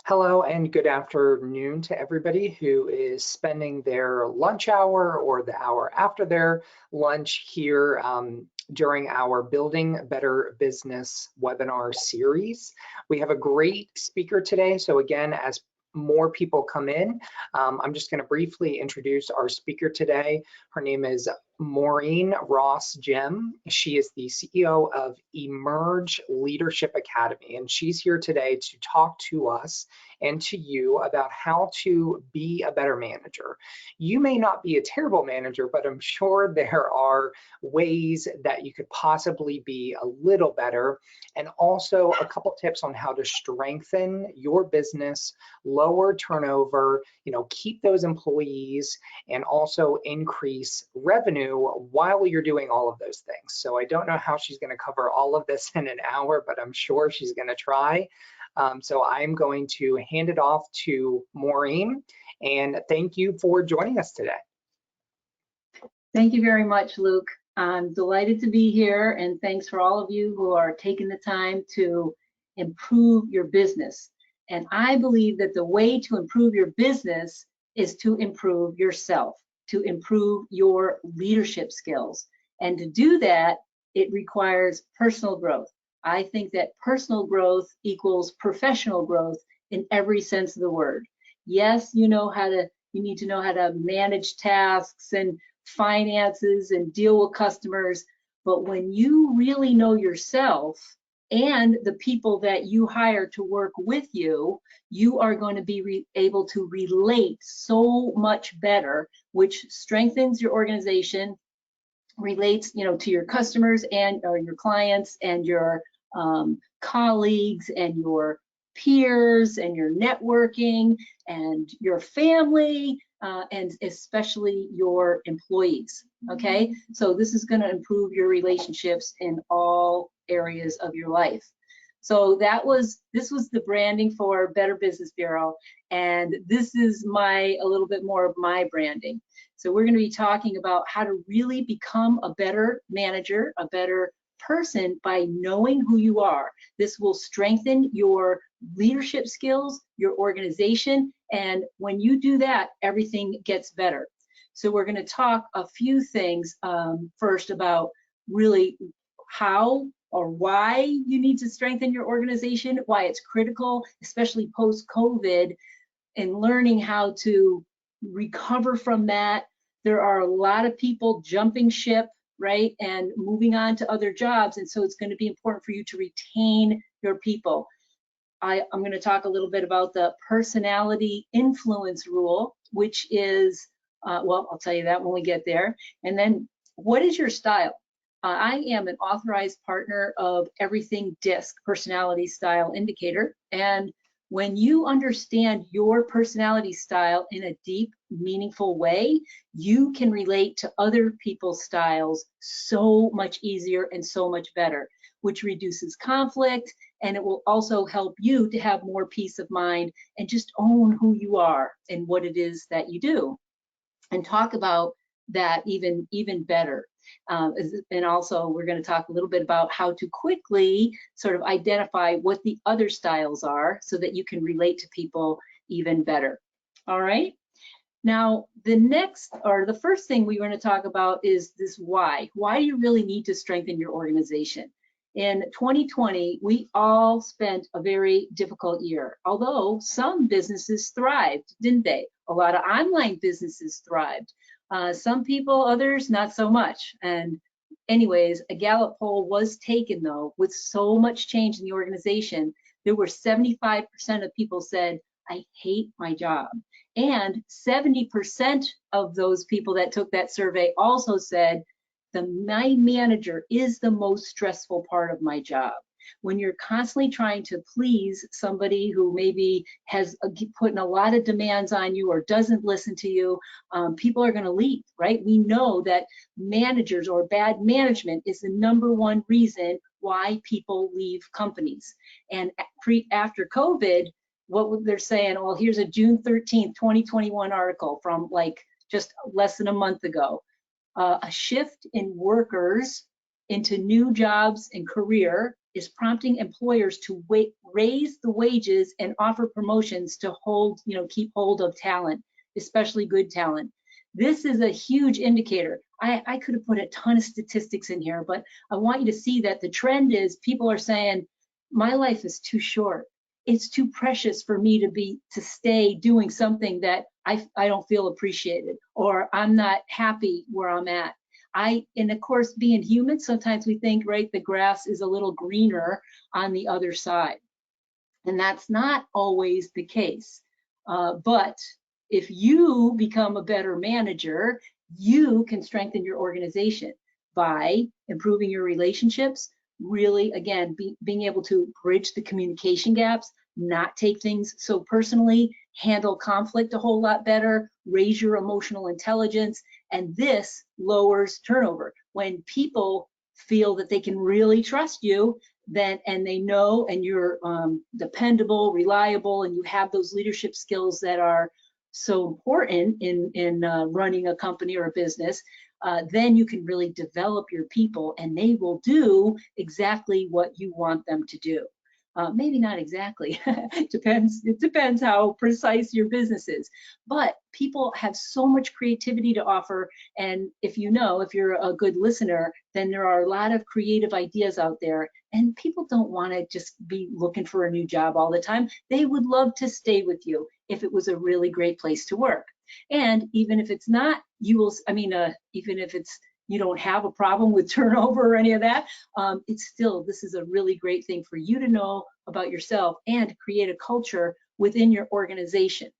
Hello and good afternoon to everybody who is spending their lunch hour or the hour after their lunch here during our Building Better Business webinar series. We have a great speaker today. So again, as more people come in, I'm just going to briefly introduce our speaker today. Her name is Maureen Ross Gemme. She is the CEO of Emerge Leadership Academy, and she's here today to talk to us and to you about how to be a better manager. You may not be a terrible manager, but I'm sure there are ways that you could possibly be a little better, and also a couple tips on how to strengthen your business, lower turnover, keep those employees, and also increase revenue while you're doing all of those things. So I don't know how she's going to cover all of this in an hour, but I'm sure she's going to try. So I'm going to hand it off to Maureen, and thank you for joining us today. Thank you very much, Luke. I'm delighted to be here, and thanks for all of you who are taking the time to improve your business. And I believe that the way to improve your business is to improve yourself, to improve your leadership skills. And to do that, it requires personal growth. I think that personal growth equals professional growth in every sense of the word. Yes, you need to know how to manage tasks and finances and deal with customers, but when you really know yourself and the people that you hire to work with you, you are going to be able to relate so much better, which strengthens your organization, relates to your customers and or your clients and your colleagues and your peers and your networking and your family and especially your employees. Okay, so this is going to improve your relationships in all areas of your life. So this was the branding for Better Business Bureau, and this is a little bit more of my branding. So we're going to be talking about how to really become a better manager, a better person by knowing who you are. This will strengthen your leadership skills, your organization, and when you do that, everything gets better. So we're going to talk a few things first about really how or why you need to strengthen your organization, why it's critical, especially post-COVID, and learning how to recover from that. There are a lot of people jumping ship, right, and moving on to other jobs, and so it's going to be important for you to retain your people. I'm going to talk a little bit about the personality influence rule, which is, well, I'll tell you that when we get there. And then, what is your style? I am an authorized partner of Everything DISC, Personality Style Indicator. And when you understand your personality style in a deep, meaningful way, you can relate to other people's styles so much easier and so much better, which reduces conflict, and it will also help you to have more peace of mind and just own who you are and what it is that you do, and talk about that even better. And also we're going to talk a little bit about how to quickly sort of identify what the other styles are so that you can relate to people even better. All right. Now, the first thing we're going to talk about is this why. Why do you really need to strengthen your organization? In 2020, we all spent a very difficult year, although some businesses thrived, didn't they? A lot of online businesses thrived. Some people, others, not so much. And anyways, a Gallup poll was taken, though, with so much change in the organization. There were 75% of people said, I hate my job. And 70% of those people that took that survey also said, my manager is the most stressful part of my job. When you're constantly trying to please somebody who maybe has putting a lot of demands on you or doesn't listen to you, people are going to leave, right? We know that managers or bad management is the #1 reason why people leave companies. And after COVID, what they're saying, well, here's a June 13th, 2021 article from like just less than a month ago. A shift in workers into new jobs and career is prompting employers to raise the wages and offer promotions to hold, keep hold of talent, especially good talent. This is a huge indicator. I could have put a ton of statistics in here, but I want you to see that the trend is people are saying, my life is too short. It's too precious for me to stay doing something that I don't feel appreciated, or I'm not happy where I'm at. And of course, being human, sometimes we think, right, the grass is a little greener on the other side. And that's not always the case. But if you become a better manager, you can strengthen your organization by improving your relationships, really, again, being able to bridge the communication gaps, not take things so personally, handle conflict a whole lot better, raise your emotional intelligence, and this lowers turnover. When people feel that they can really trust you, then, and they know, and you're dependable, reliable, and you have those leadership skills that are so important in running a company or a business, then you can really develop your people, and they will do exactly what you want them to do. Maybe not exactly. It depends how precise your business is. But people have so much creativity to offer, and if you're a good listener, then there are a lot of creative ideas out there, and people don't want to just be looking for a new job all the time. They would love to stay with you if it was a really great place to work. And even if it's not, even if you don't have a problem with turnover or any of that, this is a really great thing for you to know about yourself and create a culture within your organization.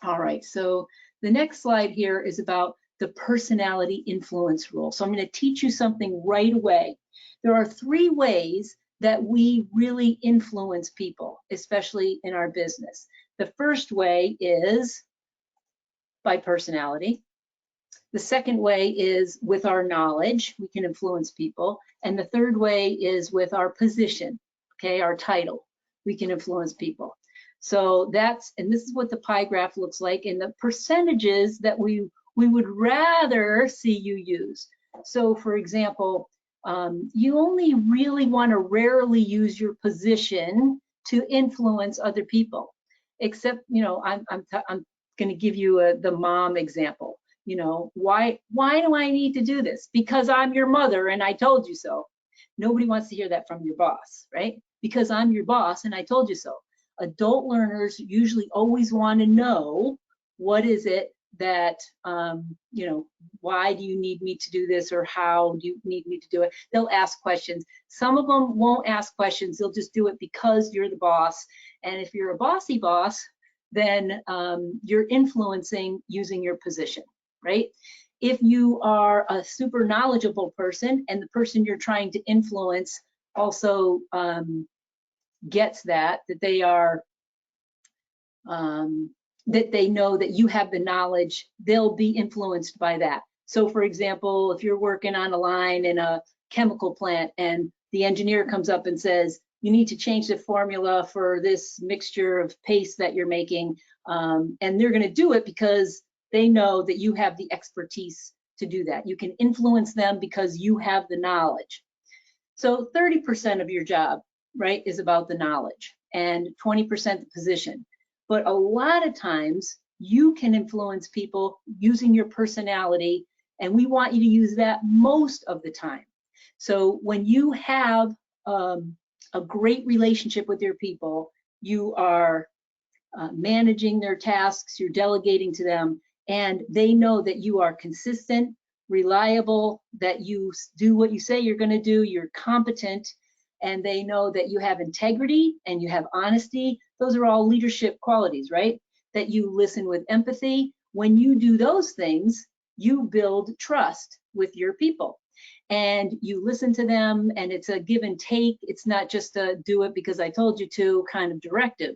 All right, so the next slide here is about the personality influence rule. So I'm going to teach you something right away. There are 3 ways that we really influence people, especially in our business. The first way is by personality. The second way is with our knowledge, we can influence people. And the third way is with our position, okay, our title, we can influence people. So and this is what the pie graph looks like, and the percentages that we would rather see you use. So for example, you only really want to rarely use your position to influence other people, except, I'm going to give you the mom example. Why do I need to do this? Because I'm your mother and I told you so. Nobody wants to hear that from your boss, right? Because I'm your boss and I told you so. Adult learners usually always want to know, what is it that, why do you need me to do this, or how do you need me to do it? They'll ask questions. Some of them won't ask questions. They'll just do it because you're the boss. And if you're a bossy boss, then you're influencing using your position. Right? If you are a super knowledgeable person and the person you're trying to influence also gets that they are, that they know that you have the knowledge, they'll be influenced by that. So for example, if you're working on a line in a chemical plant and the engineer comes up and says, you need to change the formula for this mixture of paste that you're making, and they're going to do it because they know that you have the expertise to do that. You can influence them because you have the knowledge. So 30% of your job, right, is about the knowledge, and 20% the position. But a lot of times you can influence people using your personality, and we want you to use that most of the time. So when you have a great relationship with your people, you are managing their tasks, you're delegating to them, and they know that you are consistent, reliable, that you do what you say you're going to do, you're competent, and they know that you have integrity and you have honesty. Those are all leadership qualities, right? That you listen with empathy. When you do those things, you build trust with your people. And you listen to them, and it's a give and take. It's not just a do it because I told you to kind of directive.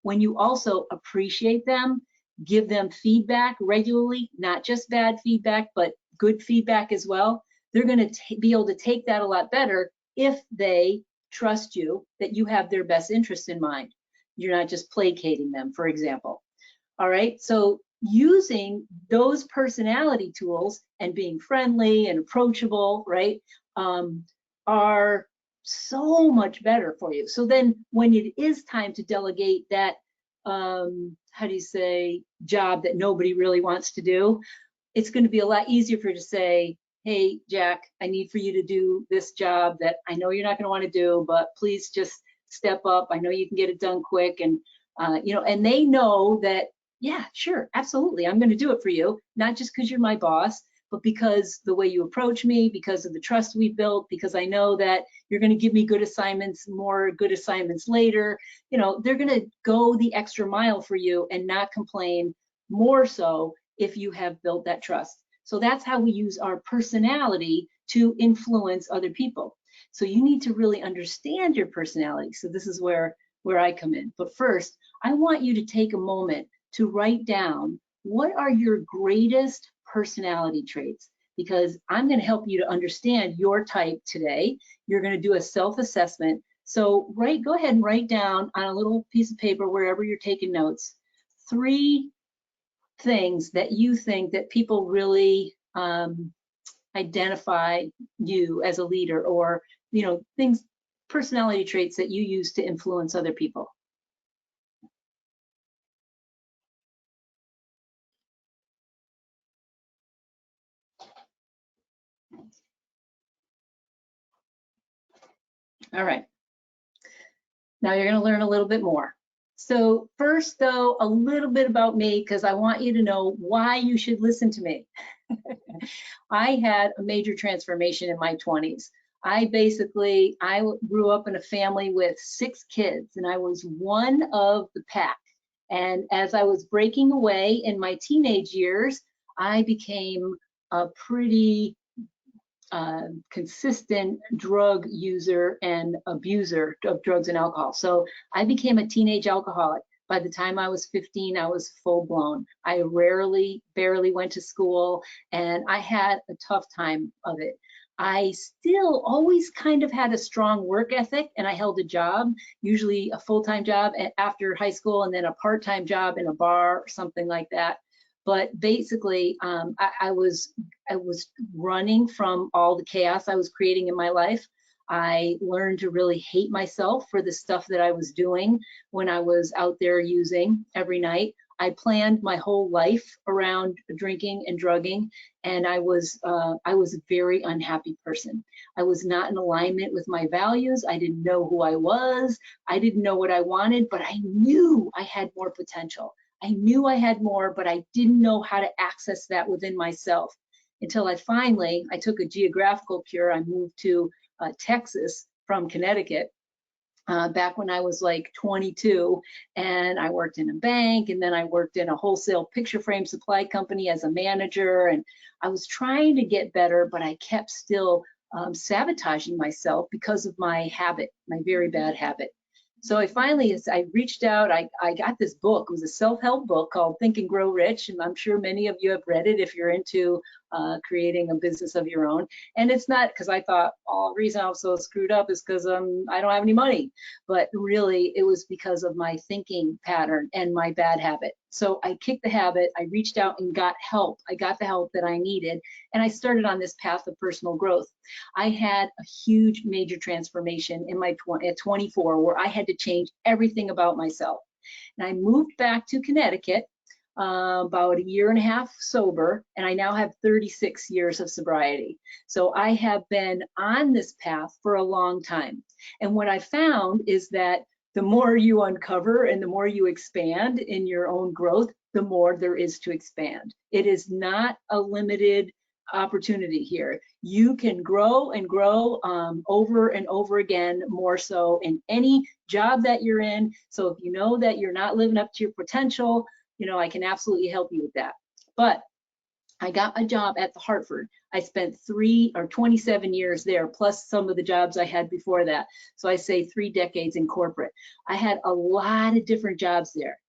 When you also appreciate them, give them feedback regularly, not just bad feedback, but good feedback as well, they're going to be able to take that a lot better if they trust you that you have their best interest in mind. You're not just placating them, for example. All right, so using those personality tools and being friendly and approachable, right, are so much better for you. So then when it is time to delegate that, how do you say, job that nobody really wants to do, it's going to be a lot easier for you to say, hey, Jack, I need for you to do this job that I know you're not going to want to do, but please just step up. I know you can get it done quick. And, and they know that, yeah, sure, absolutely. I'm going to do it for you, not just because you're my boss, but because the way you approach me, because of the trust we built, because I know that you're going to give me good assignments, more good assignments later. They're going to go the extra mile for you and not complain, more so if you have built that trust. So that's how we use our personality to influence other people. So you need to really understand your personality. So this is where I come in. But first, I want you to take a moment to write down what are your greatest personality traits, because I'm going to help you to understand your type today. You're going to do a self-assessment. So go ahead and write down on a little piece of paper, wherever you're taking notes, 3 things that you think that people really identify you as a leader, or things, personality traits that you use to influence other people. All right. Now you're going to learn a little bit more. So first, though, a little bit about me, because I want you to know why you should listen to me. I had a major transformation in my 20s. I grew up in a family with 6 kids, and I was one of the pack. And as I was breaking away in my teenage years, I became a pretty consistent drug user and abuser of drugs and alcohol. So I became a teenage alcoholic. By the time I was 15, I was full blown. I barely went to school, and I had a tough time of it. I still always kind of had a strong work ethic, and I held a job, usually a full-time job after high school, and then a part-time job in a bar or something like that. But basically, I was running from all the chaos I was creating in my life. I learned to really hate myself for the stuff that I was doing when I was out there using every night. I planned my whole life around drinking and drugging, and I was a very unhappy person. I was not in alignment with my values. I didn't know who I was. I didn't know what I wanted, but I knew I had more potential. I knew I had more, but I didn't know how to access that within myself until I took a geographical cure. I moved to Texas from Connecticut back when I was like 22, and I worked in a bank, and then I worked in a wholesale picture frame supply company as a manager, and I was trying to get better, but I kept still sabotaging myself because of my habit, my very bad habit. So I reached out, I got this book. It was a self-help book called Think and Grow Rich, and I'm sure many of you have read it if you're into creating a business of your own. And it's not because I thought, oh, the reason I was so screwed up is because I don't have any money. But really, it was because of my thinking pattern and my bad habit. So I kicked the habit, I reached out and got help. I got the help that I needed, and I started on this path of personal growth. I had a huge major transformation at 24, where I had to change everything about myself. And I moved back to Connecticut about a year and a half sober, and I now have 36 years of sobriety. So I have been on this path for a long time. And what I found is that the more you uncover and the more you expand in your own growth, the more there is to expand. It is not a limited opportunity here. You can grow and grow over and over again, more so in any job that you're in. So if you know that you're not living up to your potential, I can absolutely help you with that. But I got a job at the Hartford. I spent 27 years there, plus some of the jobs I had before that. So I say 3 decades in corporate. I had a lot of different jobs there.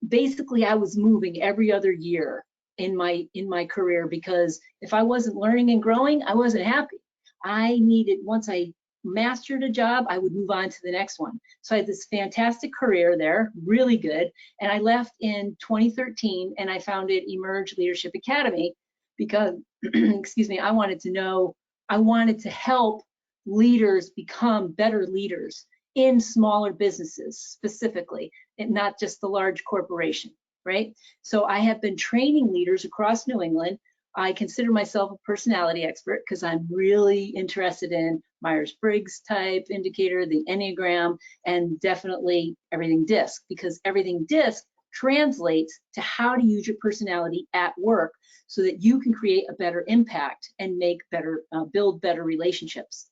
Basically, I was moving every other year in my career, because if I wasn't learning and growing, I wasn't happy. Once I mastered a job, I would move on to the next one. So I had this fantastic career there, really good. And I left in 2013, and I founded Emerge Leadership Academy because, excuse me, I wanted to know I wanted to help leaders become better leaders in smaller businesses specifically, and not just the large corporation, right? So I have been training leaders across New England. I consider myself a personality expert because I'm really interested in Myers-Briggs type indicator, the Enneagram, and definitely everything DISC, because everything DISC translates to how to use your personality at work so that you can create a better impact and make better, build better relationships.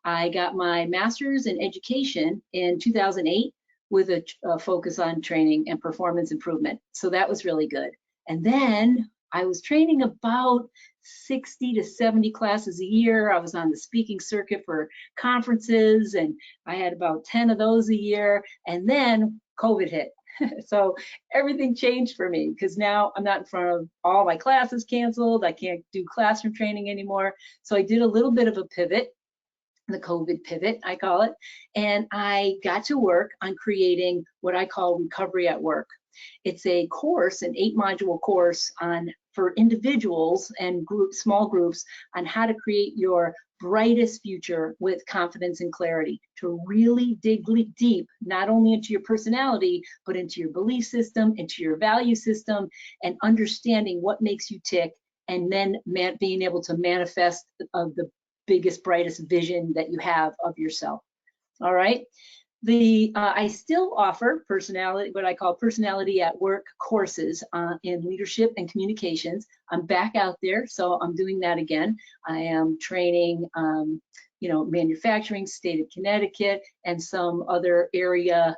I got my master's in education in 2008 with a focus on training and performance improvement. So that was really good. And then I was training about 60 to 70 classes a year. I was on the speaking circuit for conferences, and I had about 10 of those a year. And then COVID hit. So everything changed for me because now I'm not in front of all my classes canceled. I can't do classroom training anymore. So I did a little bit of a pivot, the COVID pivot, I call it, and I got to work on creating what I call Recovery at Work. It's a course, an 8-module course for individuals and small groups on how to create your brightest future with confidence and clarity, to really dig deep, not only into your personality, but into your belief system, into your value system, and understanding what makes you tick, and then being able to manifest the biggest, brightest vision that you have of yourself. All right. I still offer what I call personality at work courses in leadership and communications. I'm back out there, so I'm doing that again. I am training, manufacturing, state of Connecticut, and some other area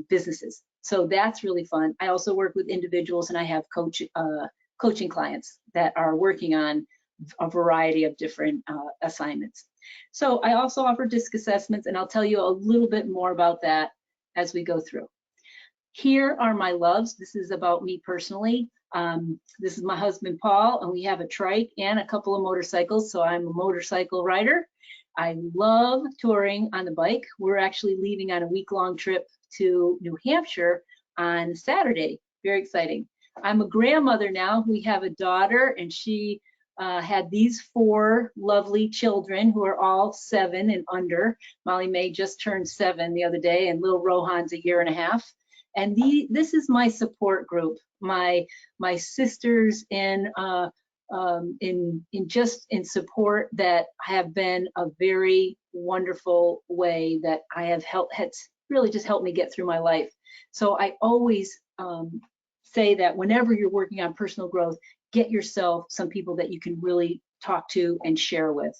businesses. So that's really fun. I also work with individuals, and I have coaching clients that are working on a variety of different assignments. So I also offer DISC assessments, and I'll tell you a little bit more about that as we go through. Here are my loves. This is about me personally. This is my husband, Paul, and we have a trike and a couple of motorcycles, so I'm a motorcycle rider. I love touring on the bike. We're actually leaving on a week-long trip to New Hampshire on Saturday. Very exciting. I'm a grandmother now. We have a daughter, and she had these 4 lovely children who are all 7 and under. Molly May just turned 7 the other day, and little Rohan's a 1.5 years. And this is my support group, my sisters in support that have been a very wonderful way that I have has really just helped me get through my life. So I always say that whenever you're working on personal growth, get yourself some people that you can really talk to and share with.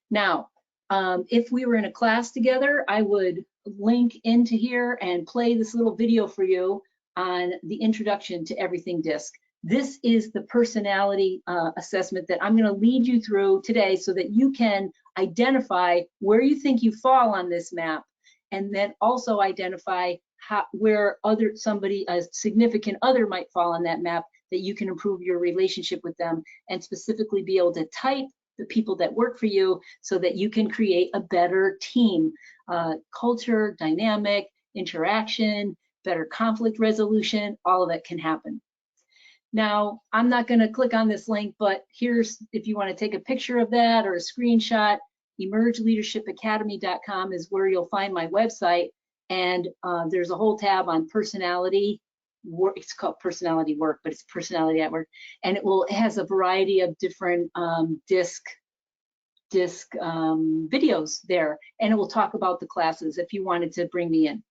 Now, if we were in a class together, I would link into here and play this little video for you on the introduction to everything DISC. This is the personality assessment that I'm going to lead you through today so that you can identify where you think you fall on this map, and then also identify where a significant other might fall on that map, that you can improve your relationship with them and specifically be able to type the people that work for you so that you can create a better team, culture, dynamic, interaction, better conflict resolution, all of it can happen. Now, I'm not going to click on this link, but here's, if you want to take a picture of that or a screenshot, emergeleadershipacademy.com is where you'll find my website. And there's a whole tab on personality work. It's called personality work, but it's personality at work. And it has a variety of different DISC videos there. And it will talk about the classes if you wanted to bring me in.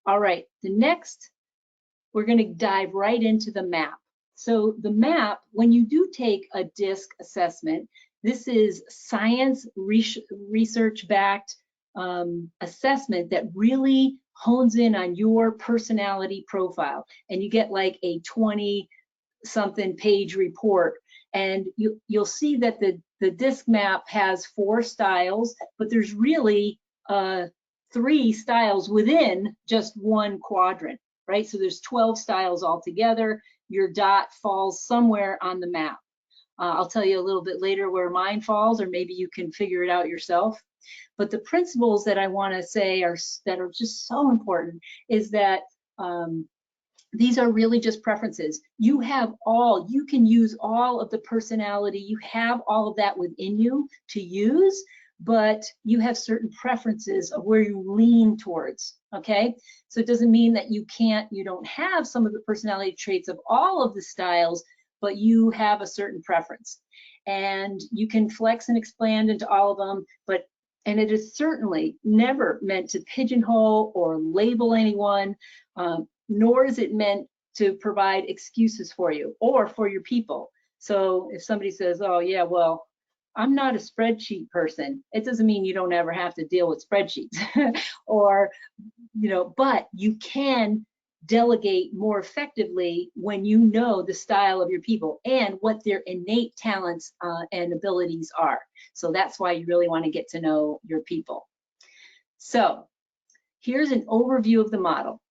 All right, we're going to dive right into the map. So the map, when you do take a DISC assessment, this is science research-backed assessment that really hones in on your personality profile, and you get like a 20-something page report. And you'll see that the DISC map has 4 styles, but there's really 3 styles within just one quadrant, right? So there's 12 styles altogether. Your dot falls somewhere on the map. I'll tell you a little bit later where mine falls, or maybe you can figure it out yourself. But the principles that I want to say that are just so important is that these are really just preferences. You can use all of the personality, you have all of that within you to use, but you have certain preferences of where you lean towards, okay? So it doesn't mean that you don't have some of the personality traits of all of the styles, but you have a certain preference. And you can flex and expand into all of them, and it is certainly never meant to pigeonhole or label anyone, nor is it meant to provide excuses for you or for your people. So if somebody says, oh yeah, well, I'm not a spreadsheet person, it doesn't mean you don't ever have to deal with spreadsheets or, but you can delegate more effectively when you know the style of your people and what their innate talents and abilities are. So that's why you really want to get to know your people. So here's an overview of the model.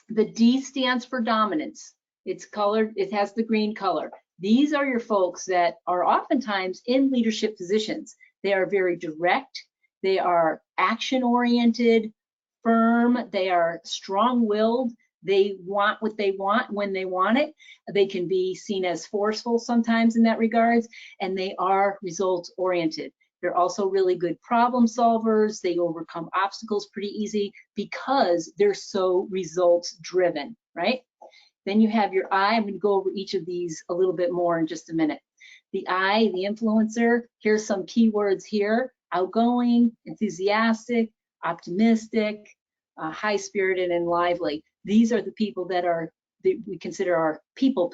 The D stands for dominance. It's colored, it has the green color. These are your folks that are oftentimes in leadership positions. They are very direct, they are action-oriented, firm, they are strong-willed, they want what they want when they want it. They can be seen as forceful sometimes in that regards, and they are results-oriented. They're also really good problem solvers. They overcome obstacles pretty easy because they're so results driven, right? Then you have your I. I'm going to go over each of these a little bit more in just a minute. The I, the influencer, here's some keywords here: outgoing, enthusiastic, optimistic, high-spirited, and lively. These are the people that we consider our people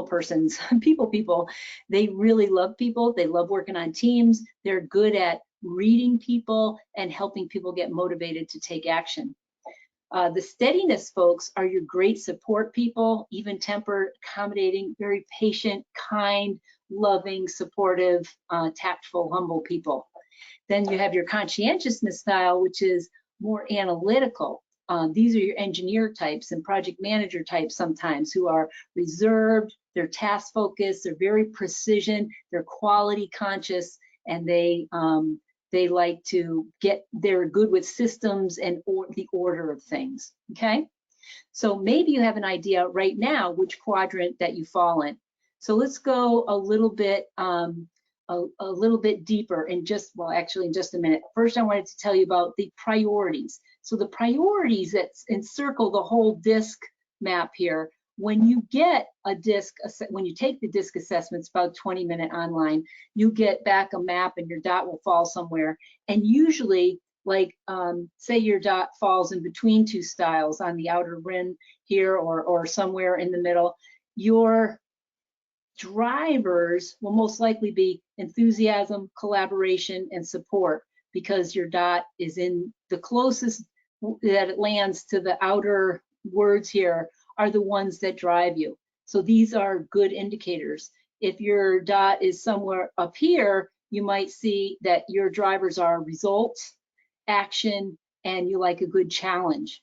persons, people. They really love people. They love working on teams. They're good at reading people and helping people get motivated to take action. The steadiness folks are your great support people, even-tempered, accommodating, very patient, kind, loving, supportive, tactful, humble people. Then you have your conscientiousness style, which is more analytical. These are your engineer types and project manager types sometimes, who are reserved, they're task focused, they're very precision, they're quality conscious, and they like to they're good with systems and the order of things, okay? So maybe you have an idea right now which quadrant that you fall in. So let's go a little bit deeper in actually in just a minute. First, I wanted to tell you about the priorities. So the priorities that encircle the whole DISC map here, when you get a DISC, when you take the DISC assessments, about 20-minute online, you get back a map and your dot will fall somewhere. And usually, like say your dot falls in between two styles on the outer rim here or somewhere in the middle, your drivers will most likely be enthusiasm, collaboration, and support, because your dot is in the closest that it lands to the outer words here are the ones that drive you. So these are good indicators. If your dot is somewhere up here, you might see that your drivers are results, action, and you like a good challenge.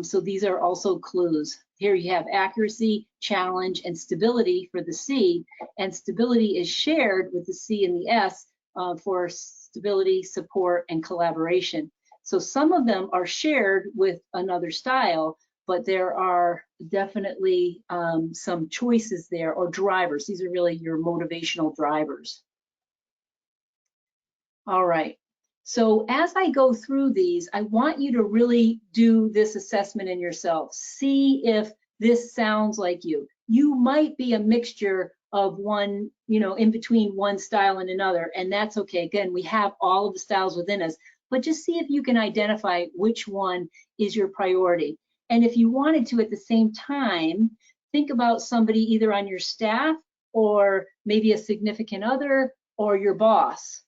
So these are also clues. Here you have accuracy, challenge, and stability for the C, and stability is shared with the C and the S for stability, support, and collaboration. So some of them are shared with another style, but there are definitely some choices there, or drivers. These are really your motivational drivers. All right. So as I go through these, I want you to really do this assessment in yourself. See if this sounds like you. You might be a mixture of one, in between one style and another, and that's okay. Again, we have all of the styles within us, but just see if you can identify which one is your priority. And if you wanted to, at the same time, think about somebody either on your staff or maybe a significant other or your boss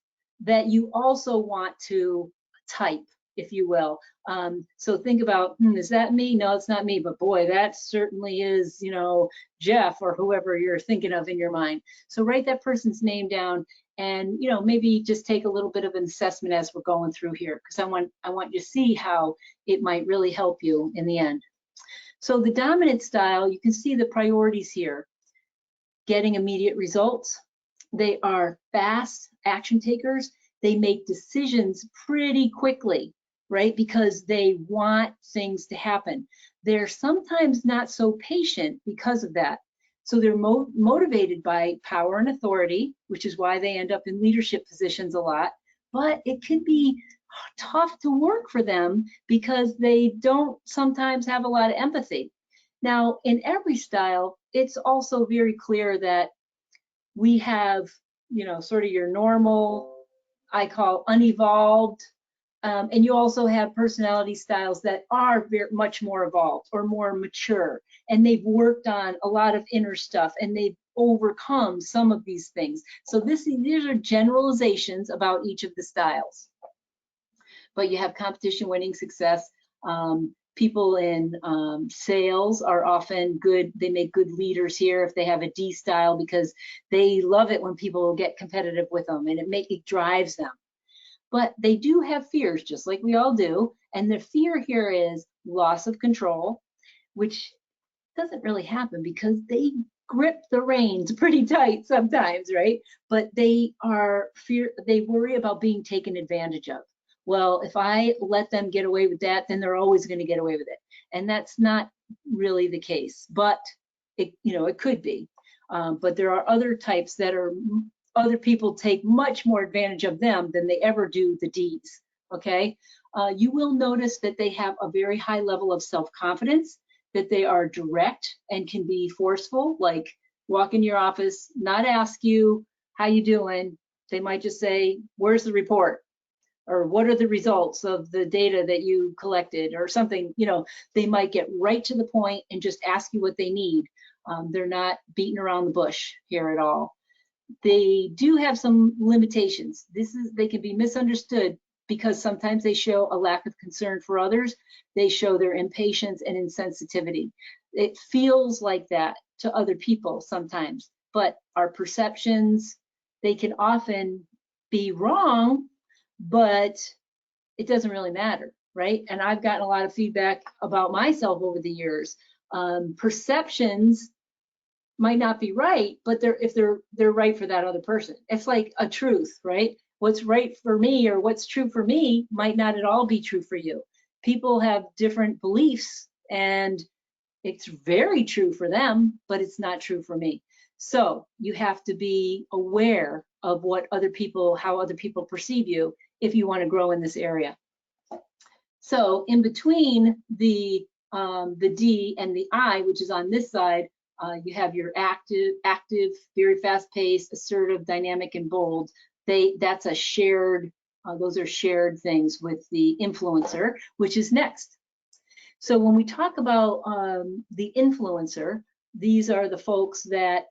that you also want to type, if you will. So think about, is that me? No, it's not me, but boy, that certainly is, Jeff or whoever you're thinking of in your mind. So write that person's name down, and maybe just take a little bit of an assessment as we're going through here, because I want you to see how it might really help you in the end. So the dominant style, you can see the priorities here. Getting immediate results. They are fast action takers. They make decisions pretty quickly. right? Because they want things to happen. They're sometimes not so patient because of that. So they're motivated by power and authority, which is why they end up in leadership positions a lot. But it can be tough to work for them because they don't sometimes have a lot of empathy. Now, in every style, it's also very clear that we have, sort of your normal, I call unevolved, and you also have personality styles that are very much more evolved or more mature, and they've worked on a lot of inner stuff and they've overcome some of these things. So these are generalizations about each of the styles. But you have competition winning success. People in sales are often good. They make good leaders here if they have a D style, because they love it when people get competitive with them, and it drives them. But they do have fears, just like we all do. And the fear here is loss of control, which doesn't really happen because they grip the reins pretty tight sometimes, right? But they worry about being taken advantage of. Well, if I let them get away with that, then they're always going to get away with it. And that's not really the case, but it could be. But there are other types that other people take much more advantage of them than they ever do the Ds, okay? You will notice that they have a very high level of self-confidence, that they are direct and can be forceful, like walk in your office, not ask you, how you doing? They might just say, where's the report? Or what are the results of the data that you collected, or something. They might get right to the point and just ask you what they need. They're not beating around the bush here at all. They do have some limitations. They can be misunderstood because sometimes they show a lack of concern for others. They show their impatience and insensitivity. It feels like that to other people sometimes, but our perceptions, they can often be wrong, but it doesn't really matter, right? And I've gotten a lot of feedback about myself over the years. Perceptions might not be right, but if they're right for that other person. It's like a truth, right? What's right for me or what's true for me might not at all be true for you. People have different beliefs, and it's very true for them, but it's not true for me. So you have to be aware of how other people perceive you if you want to grow in this area. So in between the D and the I, which is on this side, you have your active, very fast-paced, assertive, dynamic, and bold. That's a shared. Those are shared things with the influencer, which is next. So when we talk about the influencer, these are the folks that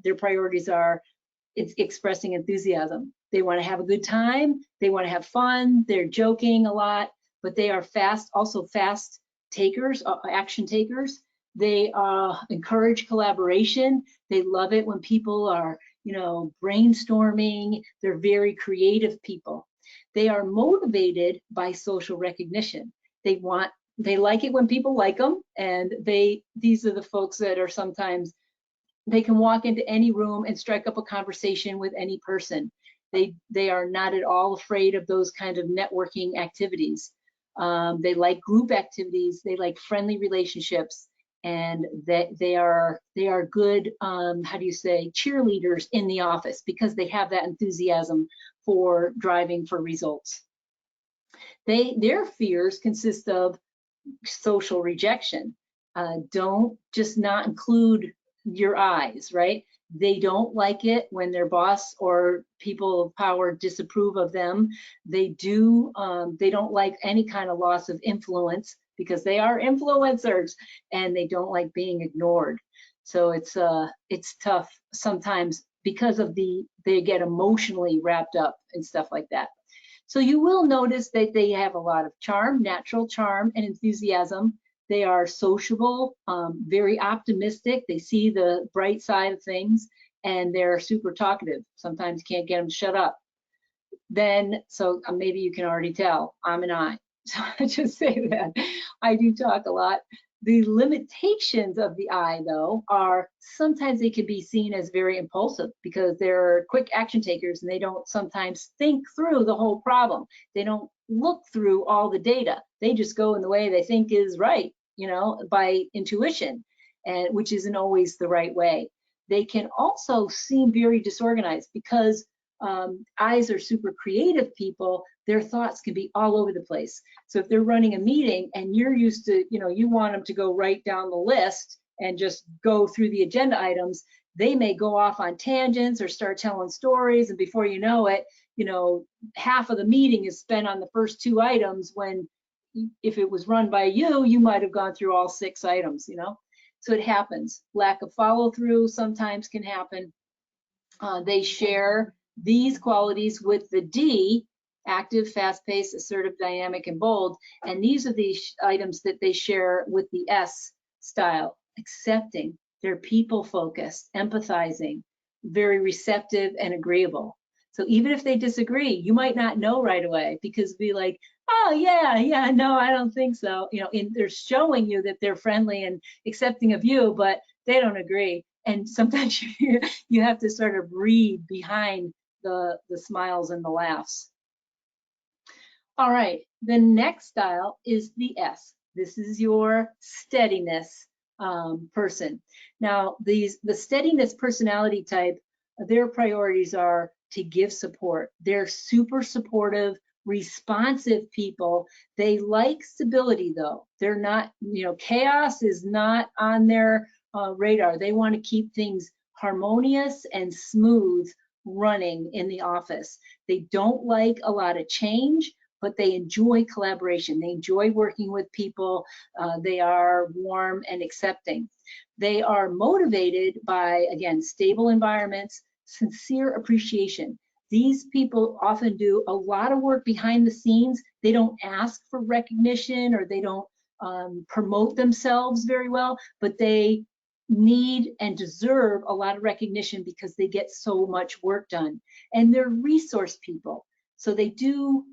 their priorities are expressing enthusiasm. They want to have a good time. They want to have fun. They're joking a lot, but they are also fast takers, action takers. They encourage collaboration. They love it when people are, brainstorming. They're very creative people. They are motivated by social recognition. They like it when people like them, and these are the folks that are sometimes, they can walk into any room and strike up a conversation with any person. They are not at all afraid of those kind of networking activities. They like group activities. They like friendly relationships, and they are good, cheerleaders in the office, because they have that enthusiasm for driving for results. Their fears consist of social rejection. Don't just not include your eyes, right? They don't like it when their boss or people of power disapprove of them. They don't like any kind of loss of influence, because they are influencers, and they don't like being ignored. So it's tough sometimes because of they get emotionally wrapped up and stuff like that. So you will notice that they have a lot of charm, natural charm, and enthusiasm. They are sociable, very optimistic. They see the bright side of things, and they're super talkative. Sometimes can't get them to shut up. So maybe you can already tell, I'm an I. So I just say that I do talk a lot. The limitations of the I, though, are sometimes they can be seen as very impulsive because they're quick action takers and they don't sometimes think through the whole problem. They don't look through all the data. They just go in the way they think is right, you know, by intuition, and which isn't always the right way. They can also seem very disorganized because I's are super creative people. Their thoughts can be all over the place. So if they're running a meeting and you're used to, you know, you want them to go right down the list and just go through the agenda items, they may go off on tangents or start telling stories, and before you know it, you know, half of the meeting is spent on the first 2 items when if it was run by you, you might have gone through all 6 items, you know. So it happens. Lack of follow through sometimes can happen. They share these qualities with the D, active, fast-paced, assertive, dynamic, and bold. And these are the items that they share with the S style: accepting, they're people-focused, empathizing, very receptive and agreeable. So even if they disagree, you might not know right away because be like, oh yeah, no, I don't think so. You know, they're showing you that they're friendly and accepting of you, but they don't agree. And sometimes you have to sort of read behind the smiles and the laughs. All right, the next style is the S. This is your steadiness person. Now, the steadiness personality type, their priorities are to give support. They're super supportive, responsive people. They like stability, though. They're not, you know, chaos is not on their radar. They want to keep things harmonious and smooth running in the office. They don't like a lot of change, but they enjoy collaboration. They enjoy working with people. They are warm and accepting. They are motivated by, again, stable environments, sincere appreciation. These people often do a lot of work behind the scenes. They don't ask for recognition or they don't promote themselves very well, but they need and deserve a lot of recognition because they get so much work done. And they're resource people. So they do,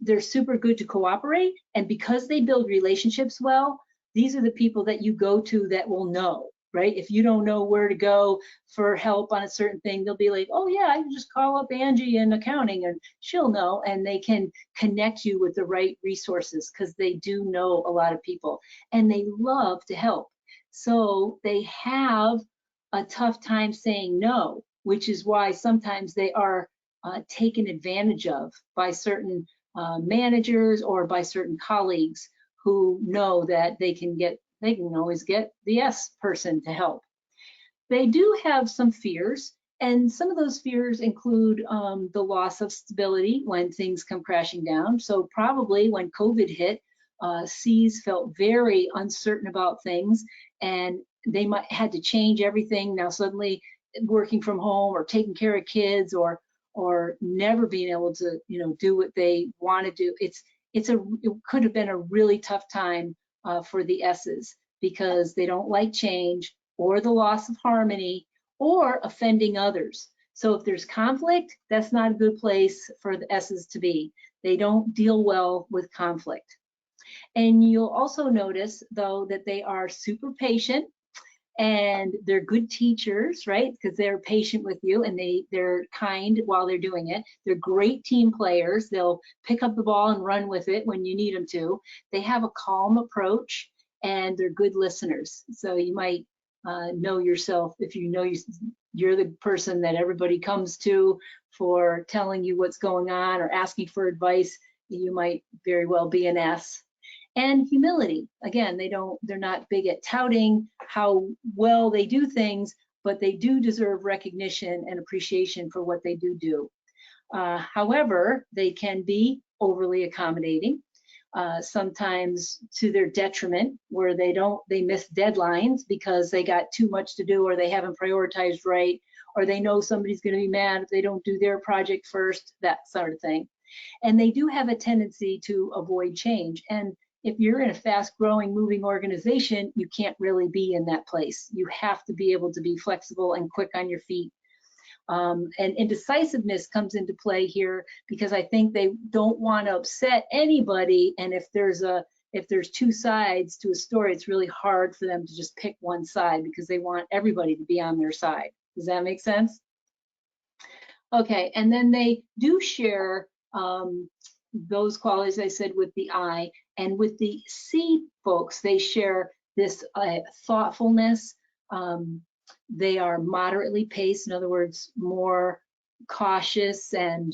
they're super good to cooperate. And because they build relationships well, these are the people that you go to that will know, right? If you don't know where to go for help on a certain thing, they'll be like, oh yeah, I can just call up Angie in accounting and she'll know, and they can connect you with the right resources because they do know a lot of people and they love to help. So they have a tough time saying no, which is why sometimes they are taken advantage of by certain managers or by certain colleagues who know that they can always get the S person to help. They do have some fears, and some of those fears include the loss of stability when things come crashing down. So probably when COVID hit, C's felt very uncertain about things, and they might had to change everything. Now suddenly working from home or taking care of kids or never being able to, you know, do what they want to do. It could have been a really tough time for the S's because they don't like change or the loss of harmony or offending others. So if there's conflict, that's not a good place for the S's to be. They don't deal well with conflict. And you'll also notice, though, that they are super patient and they're good teachers, right? Because they're patient with you and they're kind while they're doing it. They're great team players. They'll pick up the ball and run with it when you need them to. They have a calm approach and they're good listeners. So you might know yourself if you know you're the person that everybody comes to for telling you what's going on or asking for advice. You might very well be an S. And humility. Again, they're not big at touting how well they do things, but they do deserve recognition and appreciation for what they do. However, they can be overly accommodating, sometimes to their detriment, where they miss deadlines because they got too much to do or they haven't prioritized right, or they know somebody's going to be mad if they don't do their project first, that sort of thing. And they do have a tendency to avoid change. And if you're in a fast-growing, moving organization, you can't really be in that place. You have to be able to be flexible and quick on your feet. And indecisiveness comes into play here because I think they don't want to upset anybody. And if there's a if there's two sides to a story, it's really hard for them to just pick one side because they want everybody to be on their side. Does that make sense? Okay, and then they do share those qualities I said with the I, and with the C folks, they share this thoughtfulness. They are moderately paced, in other words, more cautious and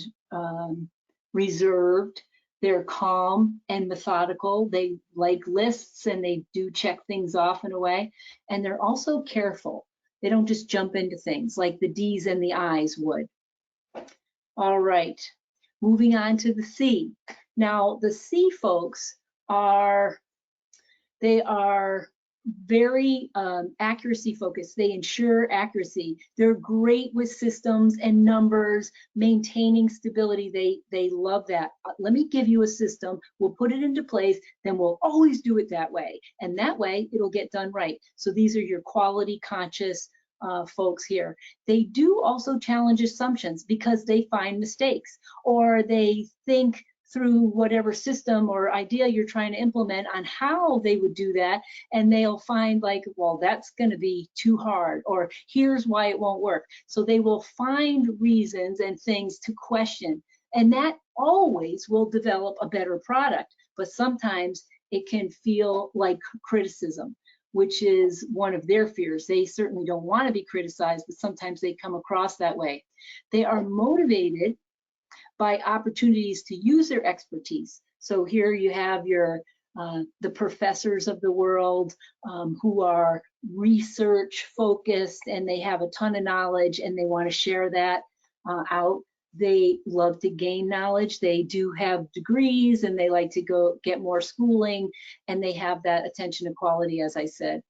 reserved. They're calm and methodical. They like lists and they do check things off in a way. And they're also careful. They don't just jump into things like the D's and the I's would. All right, moving on to the C. Now, the C folks are very accuracy focused. They ensure accuracy. They're great with systems and numbers, maintaining stability. They love that. Let me give you a system. We'll put it into place, then we'll always do it that way. And that way it'll get done right. So these are your quality conscious folks here. They do also challenge assumptions because they find mistakes, or they think through whatever system or idea you're trying to implement on how they would do that, and they'll find like, well, that's going to be too hard, or here's why it won't work. So they will find reasons and things to question, and that always will develop a better product. But sometimes it can feel like criticism, which is one of their fears. They certainly don't want to be criticized, but sometimes they come across that way. They are motivated by opportunities to use their expertise. So here you have your the professors of the world who are research focused, and they have a ton of knowledge and they want to share that out. They love to gain knowledge. They do have degrees and they like to go get more schooling, and they have that attention to quality, as I said.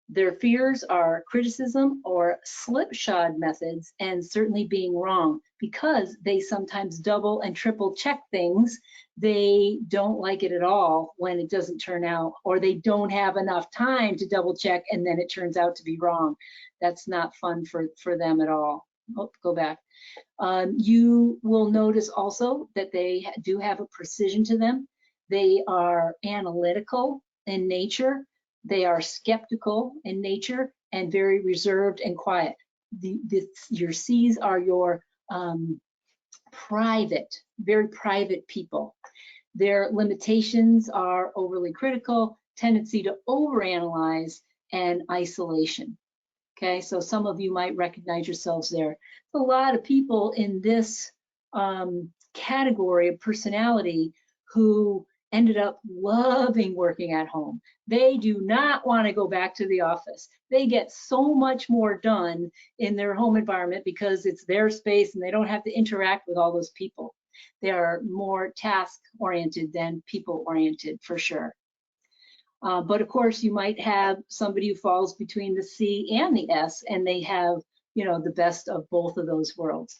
Their fears are criticism or slipshod methods, and certainly being wrong, because they sometimes double and triple check things. They don't like it at all when it doesn't turn out, or they don't have enough time to double check and then it turns out to be wrong. That's not fun for them at all. Oh, go back. You will notice also that they do have a precision to them. They are analytical in nature. They are skeptical in nature and very reserved and quiet. Your C's are your very private people. Their limitations are overly critical, tendency to overanalyze, and isolation. Okay, so some of you might recognize yourselves there. A lot of people in this category of personality who ended up loving working at home. They do not want to go back to the office. They get so much more done in their home environment because it's their space and they don't have to interact with all those people. They are more task-oriented than people-oriented, for sure. But of course, you might have somebody who falls between the C and the S, and they have, you know, the best of both of those worlds.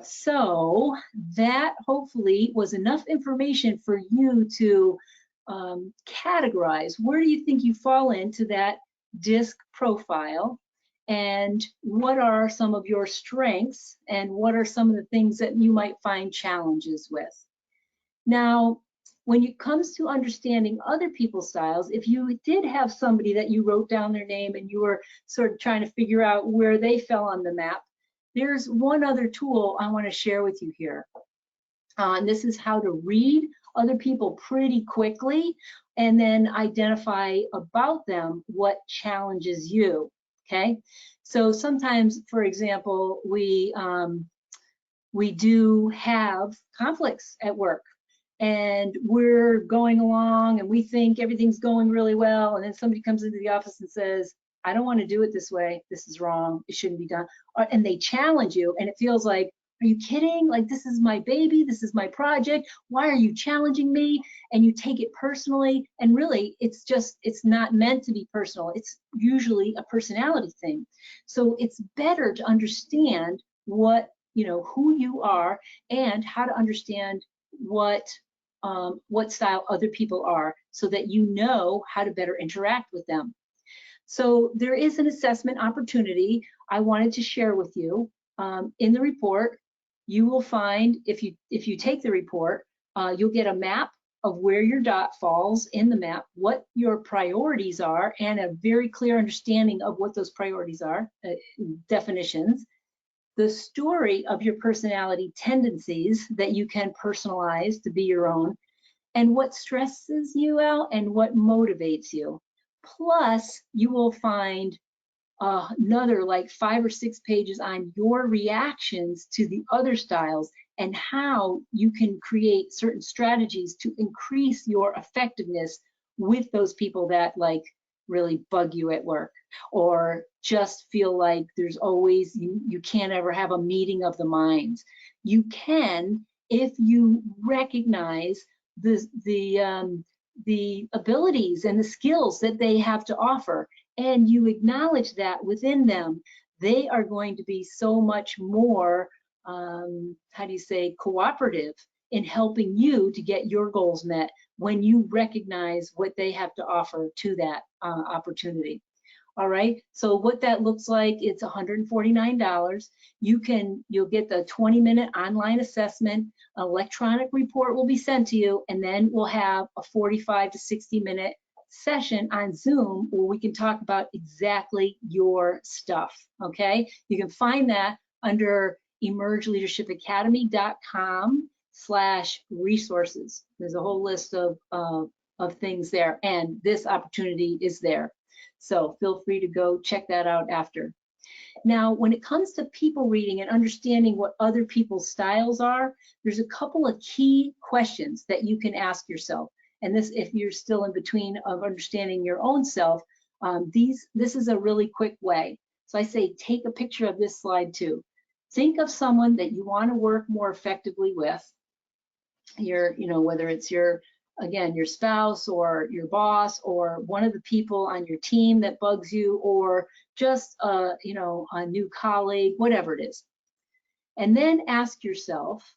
So that hopefully was enough information for you to categorize where do you think you fall into that DISC profile, and what are some of your strengths, and what are some of the things that you might find challenges with. Now, when it comes to understanding other people's styles, if you did have somebody that you wrote down their name and you were sort of trying to figure out where they fell on the map, there's one other tool I want to share with you here. And this is how to read other people pretty quickly and then identify about them what challenges you, okay? So sometimes, for example, we do have conflicts at work, and we're going along and we think everything's going really well, and then somebody comes into the office and says, I don't want to do it this way. This is wrong. It shouldn't be done. And they challenge you, and it feels like, are you kidding? Like, this is my baby. This is my project. Why are you challenging me? And you take it personally. And really, it's not meant to be personal. It's usually a personality thing. So it's better to understand what, who you are, and how to understand what style other people are, so that you know how to better interact with them. So there is an assessment opportunity I wanted to share with you. In the report, you will find, if you take the report, you'll get a map of where your dot falls in the map, what your priorities are, and a very clear understanding of what those priorities are, definitions, the story of your personality tendencies that you can personalize to be your own, and what stresses you out and what motivates you. Plus, you will find another like 5 or 6 pages on your reactions to the other styles and how you can create certain strategies to increase your effectiveness with those people that like really bug you at work, or just feel like there's always, you can't ever have a meeting of the minds. You can, if you recognize the abilities and the skills that they have to offer, and you acknowledge that within them, they are going to be so much more, how do you say, cooperative in helping you to get your goals met when you recognize what they have to offer to that opportunity. All right, so what that looks like, it's $149. You'll get the 20-minute online assessment, an electronic report will be sent to you, and then we'll have a 45 to 60-minute session on Zoom where we can talk about exactly your stuff, okay? You can find that under emergeleadershipacademy.com/resources. There's a whole list of things there, and this opportunity is there. So feel free to go check that out after. Now, when it comes to people reading and understanding what other people's styles are, there's a couple of key questions that you can ask yourself. And this, if you're still in between of understanding your own self, this is a really quick way. So I say, take a picture of this slide too. Think of someone that you want to work more effectively with. Whether it's again, your spouse or your boss or one of the people on your team that bugs you, or just a new colleague, whatever it is. And then ask yourself,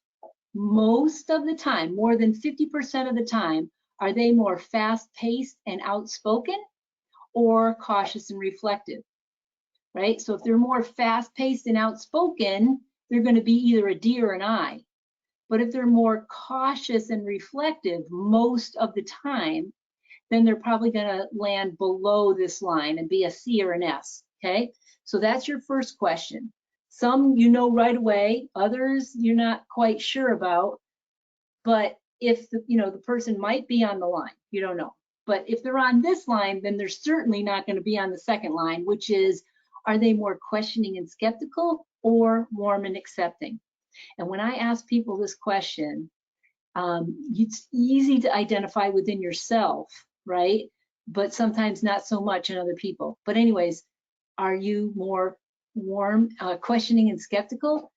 most of the time, more than 50% of the time, are they more fast-paced and outspoken or cautious and reflective, right? So if they're more fast-paced and outspoken, they're going to be either a D or an I. But if they're more cautious and reflective most of the time, then they're probably going to land below this line and be a C or an S, okay? So that's your first question. Some you know right away, others you're not quite sure about, but if the person might be on the line, you don't know. But if they're on this line, then they're certainly not going to be on the second line, which is, are they more questioning and skeptical or warm and accepting? And when I ask people this question, it's easy to identify within yourself, right? But sometimes not so much in other people. But anyways, are you more warm, questioning and skeptical?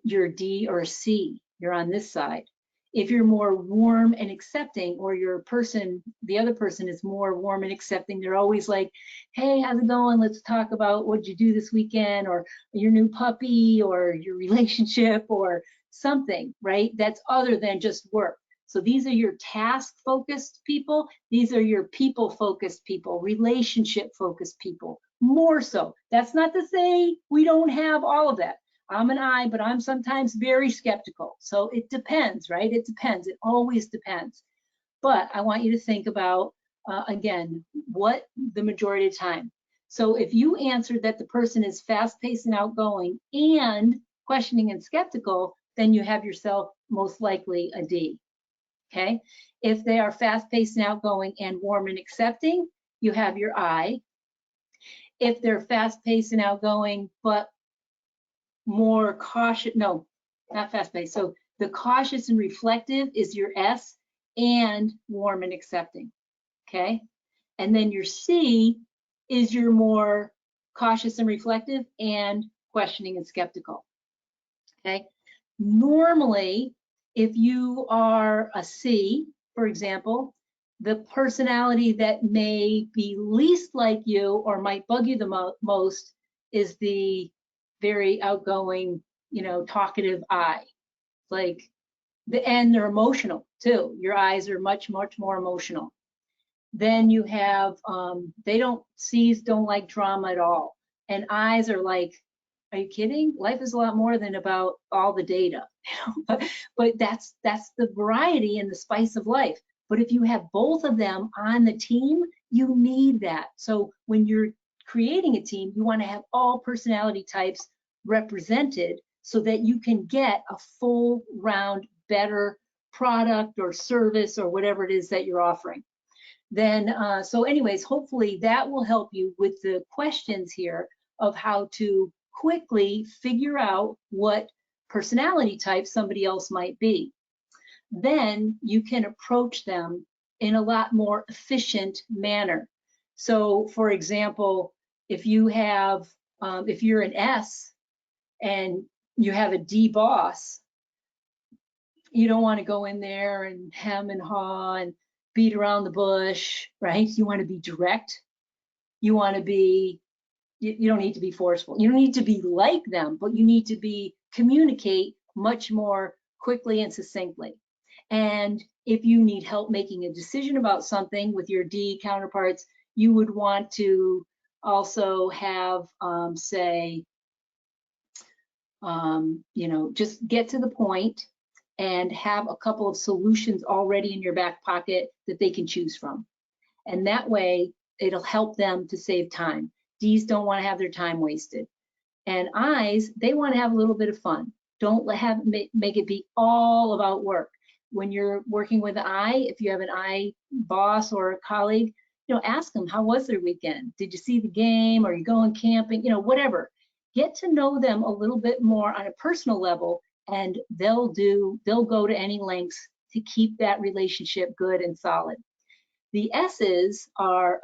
You're a D or a C, you're on this side. If you're more warm and accepting, or the other person is more warm and accepting, they're always like, hey, how's it going? Let's talk about what you do this weekend, or your new puppy, or your relationship, or something, right? That's other than just work. So these are your task-focused people. These are your people-focused people, relationship-focused people, more so. That's not to say we don't have all of that. I'm an I, but I'm sometimes very skeptical. So it depends, right? It depends. It always depends. But I want you to think about, again, what the majority of the time. So if you answered that the person is fast-paced and outgoing and questioning and skeptical, then you have yourself most likely a D, okay? If they are fast-paced and outgoing and warm and accepting, you have your I. If they're fast-paced and outgoing, but more cautious, no, not fast-paced. So the cautious and reflective is your S, and warm and accepting, okay? And then your C is your more cautious and reflective and questioning and skeptical, okay? Normally, if you are a C, for example, the personality that may be least like you or might bug you the most is the very outgoing, talkative I. And they're emotional too. Your eyes are much, much more emotional. Then you have, C's don't like drama at all. And I's are like, are you kidding? Life is a lot more than about all the data. But that's the variety and the spice of life. But if you have both of them on the team, you need that. So when you're creating a team, you want to have all personality types represented so that you can get a full round better product or service or whatever it is that you're offering. Then, so anyways, hopefully that will help you with the questions here of how to quickly figure out what personality type somebody else might be. Then you can approach them in a lot more efficient manner. So for example, if you have, if you're an S and you have a D boss, you don't want to go in there and hem and haw and beat around the bush, right? You want to be direct. You want to be, you don't need to be forceful. You don't need to be like them, but you need to communicate much more quickly and succinctly. And if you need help making a decision about something with your D counterparts, you would want to also have, say, just get to the point and have a couple of solutions already in your back pocket that they can choose from. And that way, it'll help them to save time. Ds don't want to have their time wasted. And Is, they want to have a little bit of fun. Don't make it be all about work. When you're working with an I, if you have an I boss or a colleague, ask them, how was their weekend? Did you see the game? Are you going camping? Whatever. Get to know them a little bit more on a personal level, and they'll go to any lengths to keep that relationship good and solid. The S's are,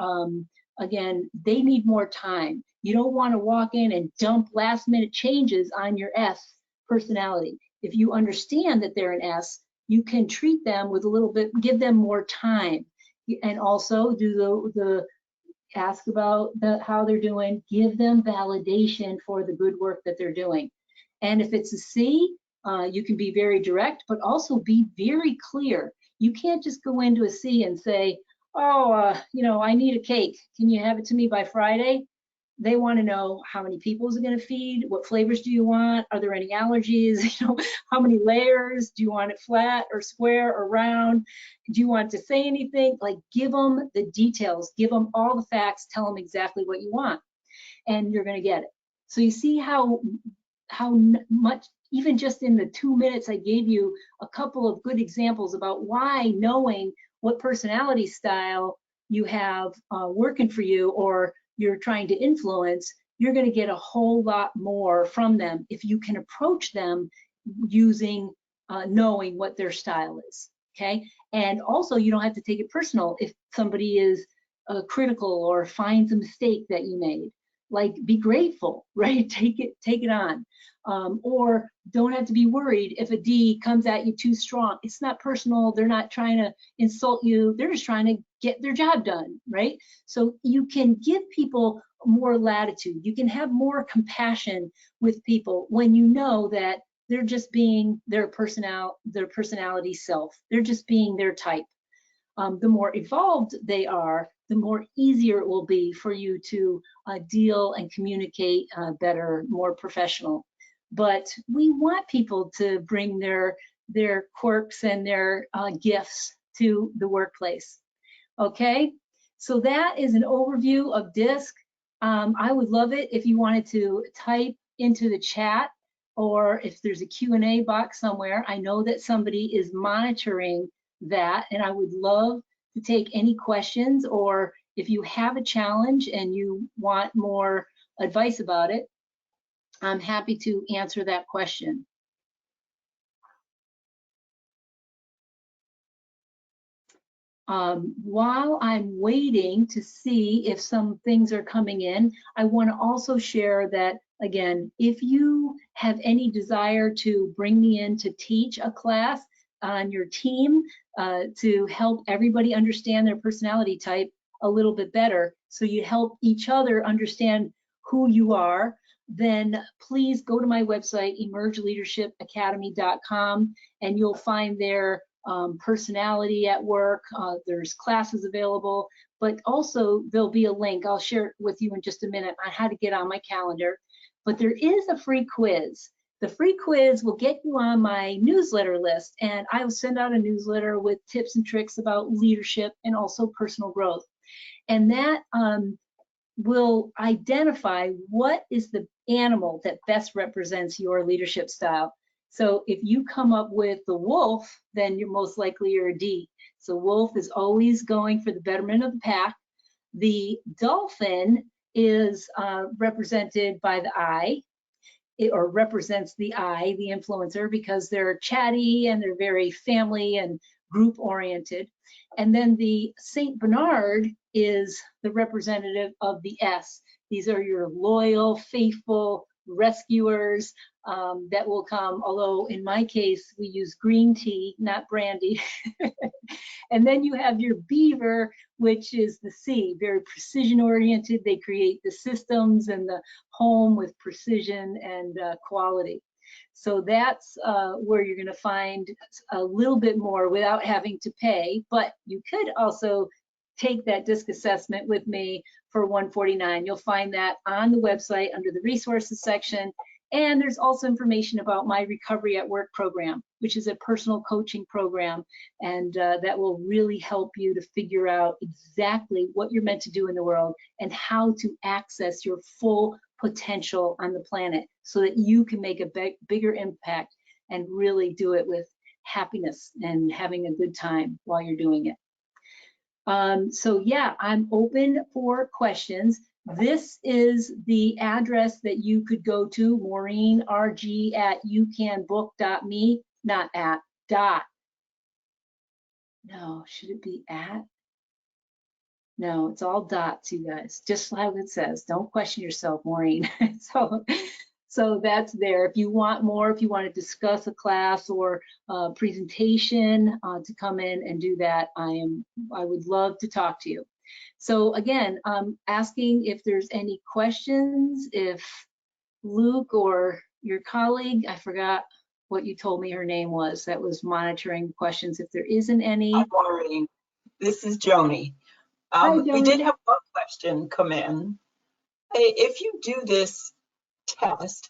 again, they need more time. You don't want to walk in and dump last minute changes on your S personality. If you understand that they're an S, you can treat them with a little bit, give them more time, and also do the ask about how they're doing, give them validation for the good work that they're doing. And if it's a C, you can be very direct, but also be very clear. You can't just go into a C and say, oh, I need a cake. Can you have it to me by Friday? They want to know how many people is it going to feed? What flavors do you want? Are there any allergies? How many layers? Do you want it flat or square or round? Do you want to say anything? Like, give them the details, give them all the facts, tell them exactly what you want, and you're going to get it. So you see how much, even just in the 2 minutes I gave you a couple of good examples about why knowing what personality style you have working for you or you're trying to influence, you're going to get a whole lot more from them if you can approach them using knowing what their style is. Okay, and also you don't have to take it personal if somebody is critical or finds a mistake that you made. Like, be grateful, right? Take it on. Or don't have to be worried if a D comes at you too strong. It's not personal. They're not trying to insult you. They're just trying to get their job done, right? So you can give people more latitude. You can have more compassion with people when you know that they're just being their personality self. They're just being their type. The more evolved they are, the more easier it will be for you to deal and communicate better, more professional. But we want people to bring their quirks and their gifts to the workplace. Okay, so that is an overview of DISC. I would love it if you wanted to type into the chat, or if there's a Q&A box somewhere. I know that somebody is monitoring that, and I would love to take any questions, or if you have a challenge and you want more advice about it, I'm happy to answer that question. While I'm waiting to see if some things are coming in, I want to also share that, again, if you have any desire to bring me in to teach a class on your team to help everybody understand their personality type a little bit better, so you help each other understand who you are, then please go to my website, emergeleadershipacademy.com, and you'll find there personality at work. There's classes available, but also there'll be a link. I'll share it with you in just a minute on how to get on my calendar. But there is a free quiz. The free quiz will get you on my newsletter list, and I will send out a newsletter with tips and tricks about leadership and also personal growth. And that will identify what is the animal that best represents your leadership style. So if you come up with the wolf, then you're most likely you're a D. So wolf is always going for the betterment of the pack. The dolphin is represented by the I, or represents the I, the influencer, because they're chatty and they're very family and group oriented. And then the Saint Bernard is the representative of the S. These are your loyal, faithful rescuers that will come, although in my case, we use green tea, not brandy. And then you have your beaver, which is the C, very precision oriented. They create the systems and the home with precision and quality. So that's where you're going to find a little bit more without having to pay, but you could also take that DISC assessment with me for $149. You'll find that on the website under the resources section. And there's also information about my Recovery at Work program, which is a personal coaching program. And that will really help you to figure out exactly what you're meant to do in the world and how to access your full potential on the planet so that you can make a bigger impact and really do it with happiness and having a good time while you're doing it. So yeah, I'm open for questions. This is the address that you could go to, maureenrg@youcanbook.me, not at, dot. No, should it be at? No, it's all dots, you guys, just like it says. Don't question yourself, Maureen. So that's there. If you want more, if you want to discuss a class or a presentation to come in and do that, I would love to talk to you. So again, I'm asking if there's any questions, if Luke or your colleague, I forgot what you told me her name was, that was monitoring questions, if there isn't any. Hi, Maureen. This is Joni. Hi, Joni. We did have one question come in. If you do this test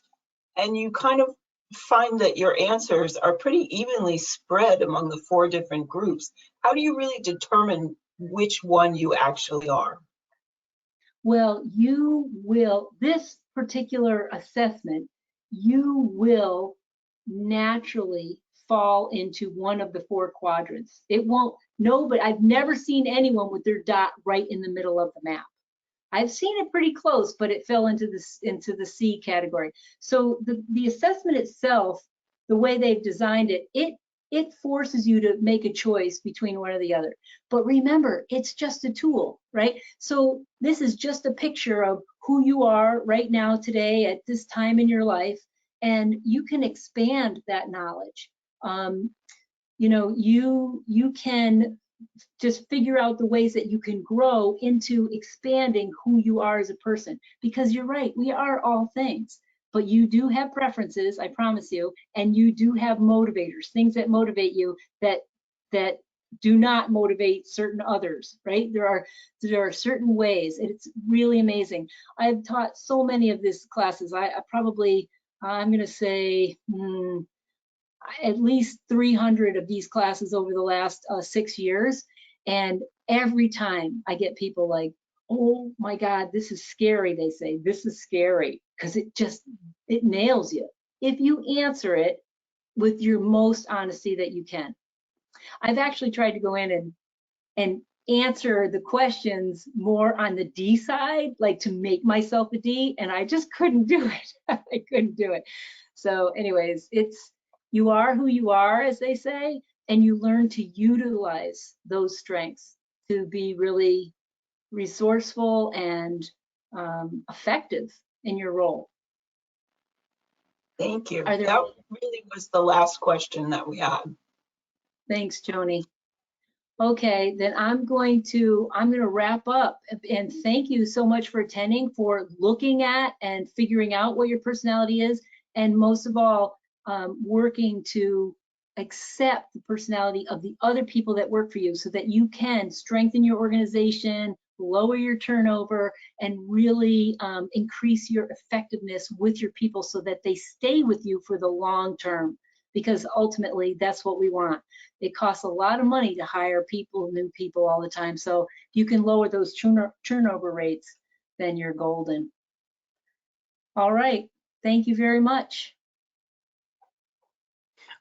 and you kind of find that your answers are pretty evenly spread among the 4 different groups, how do you really determine which one you actually are? Well, you will, this particular assessment, you will naturally fall into one of the 4 quadrants. It won't, but I've never seen anyone with their dot right in the middle of the map. I've seen it pretty close, but it fell into the C category. So the assessment itself, the way they've designed it, it forces you to make a choice between one or the other. But remember, it's just a tool, right? So this is just a picture of who you are right now, today, at this time in your life, and you can expand that knowledge. You know, you can just figure out the ways that you can grow into expanding who you are as a person, because you're right, we are all things, but you do have preferences, I promise you, and you do have motivators, things that motivate you that do not motivate certain others, right? There are certain ways, and it's really amazing. I've taught so many of these classes. I'm gonna say at least 300 of these classes over the last 6 years. And every time I get people like, oh my God, this is scary. They say, this is scary, because it nails you if you answer it with your most honesty that you can. I've actually tried to go in and answer the questions more on the D side, like to make myself a D, and I just couldn't do it. I couldn't do it. So anyways, you are who you are, as they say, and you learn to utilize those strengths to be really resourceful and effective in your role. Thank you. That really was the last question that we had. Thanks, Joni. Okay, then I'm going to wrap up, and thank you so much for attending, for looking at and figuring out what your personality is, and most of all, working to accept the personality of the other people that work for you so that you can strengthen your organization, lower your turnover, and really increase your effectiveness with your people so that they stay with you for the long term, because ultimately that's what we want. It costs a lot of money to hire people, new people all the time. So if you can lower those turnover rates, then you're golden. All right, thank you very much.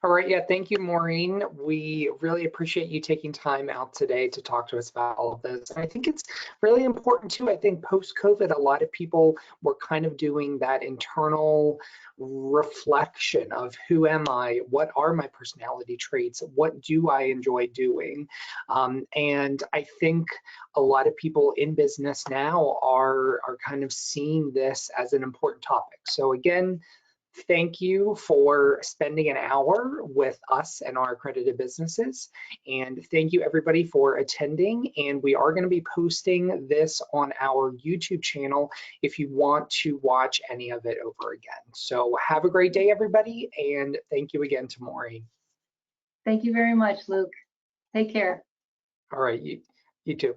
All right, yeah, thank you, Maureen. We really appreciate you taking time out today to talk to us about all of this. And I think it's really important too. I think post-COVID, a lot of people were kind of doing that internal reflection of who am I, what are my personality traits, what do I enjoy doing? And I think a lot of people in business now are kind of seeing this as an important topic. So again, thank you for spending an hour with us and our accredited businesses. And thank you everybody for attending. And we are going to be posting this on our YouTube channel if you want to watch any of it over again. So have a great day, everybody. And thank you again to Maureen. Thank you very much, Luke. Take care. All right, you too.